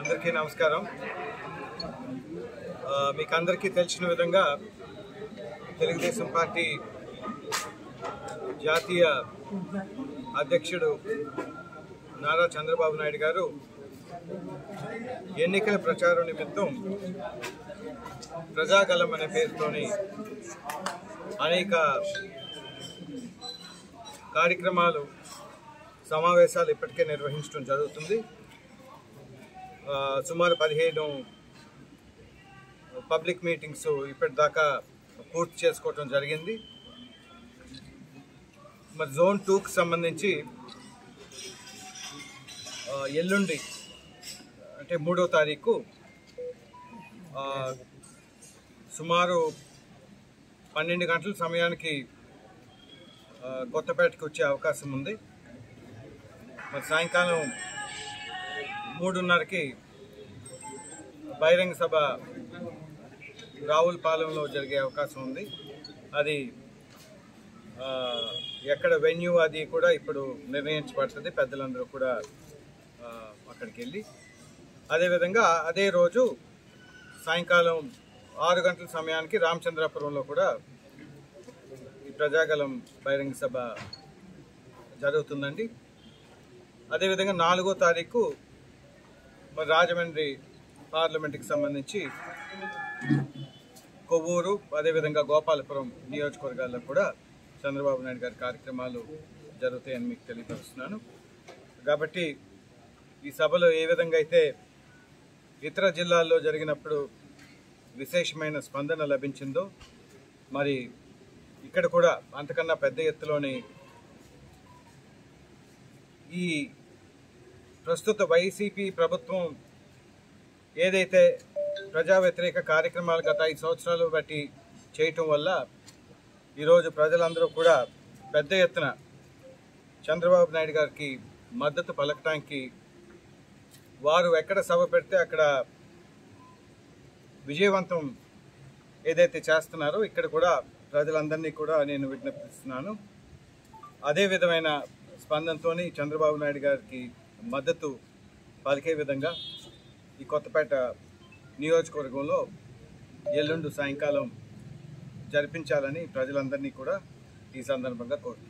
అందరికీ నమస్కారం. మీకు అందరికీ తెలిసిన విధంగా తెలుగుదేశం పార్టీ జాతీయ అధ్యక్షుడు నారా చంద్రబాబు నాయుడు గారు ఎన్నికల ప్రచారం నిమిత్తం ప్రజాగలం అనే పేరుతోని అనేక కార్యక్రమాలు సమావేశాలు ఇప్పటికే నిర్వహించడం జరుగుతుంది. సుమారు 15 పబ్లిక్ మీటింగ్స్ ఇప్పటిదాకా పూర్తి చేసుకోవటం జరిగింది. మరి జోన్ 2కి సంబంధించి ఎల్లుండి అంటే 3వ తారీఖు సుమారు 12 గంటల సమయానికి కొత్తపేటకు వచ్చే అవకాశం ఉంది. మరి సాయంకాలం 3:30కి బహిరంగ సభ రావులపాలెంలో జరిగే అవకాశం ఉంది. అది ఎక్కడ వెన్యూ అది కూడా ఇప్పుడు నిర్ణయించబడుతుంది. పెద్దలందరూ కూడా అక్కడికి వెళ్ళి అదేవిధంగా అదే రోజు సాయంకాలం 6 గంటల సమయానికి రామచంద్రాపురంలో కూడా ఈ ప్రజాగలం బహిరంగ సభ జరుగుతుందండి. అదేవిధంగా 4వ తారీఖు మరి రాజమండ్రి పార్లమెంట్కి సంబంధించి కొవ్వూరు అదేవిధంగా గోపాలపురం నియోజకవర్గాల్లో కూడా చంద్రబాబు నాయుడు గారి కార్యక్రమాలు జరుగుతాయని మీకు తెలియపరుస్తున్నాను. కాబట్టి ఈ సభలో ఏ విధంగా అయితే ఇతర జిల్లాల్లో జరిగినప్పుడు విశేషమైన స్పందన లభించిందో మరి ఇక్కడ కూడా అంతకన్నా పెద్ద ఎత్తులోని ఈ ప్రస్తుత వైసీపీ ప్రభుత్వం ఏదైతే ప్రజా వ్యతిరేక కార్యక్రమాలు గత 5 సంవత్సరాలు బట్టి చేయటం వల్ల ఈరోజు ప్రజలందరూ కూడా పెద్ద ఎత్తున చంద్రబాబు నాయుడు గారికి మద్దతు పలకటానికి వారు ఎక్కడ సభ పెడితే అక్కడ విజయవంతం ఏదైతే చేస్తున్నారో ఇక్కడ కూడా ప్రజలందరినీ కూడా నేను విజ్ఞప్తిస్తున్నాను. అదే విధమైన స్పందనతో చంద్రబాబు నాయుడు గారికి మద్దతు పలికే విధంగా ఈ కొత్తపేట నియోజకవర్గంలో ఎల్లుండి సాయంకాలం జరిపించాలని ప్రజలందరినీ కూడా ఈ సందర్భంగా కోరుతున్నాను.